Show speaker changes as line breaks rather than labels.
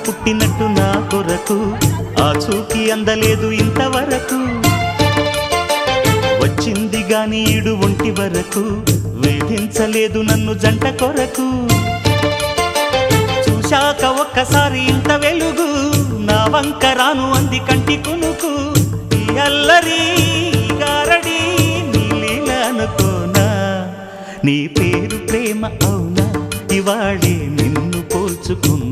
పుట్టినట్టు నా కొరకు ఆ చూకి అందలేదు ఇంతవరకు వచ్చింది గాని ఈడు ఒంటి వరకు వేధించలేదు నన్ను జంట కొరకు చూశాక ఒక్కసారి ఇంత వెలుగు నా వంక రాను అంది కంటి కునుకు ఈ అల్లరి గారడి నీలీల అనుకోనా నీ పేరు ప్రేమ అవునా ఇవాళే నిన్ను పోల్చుకున్నా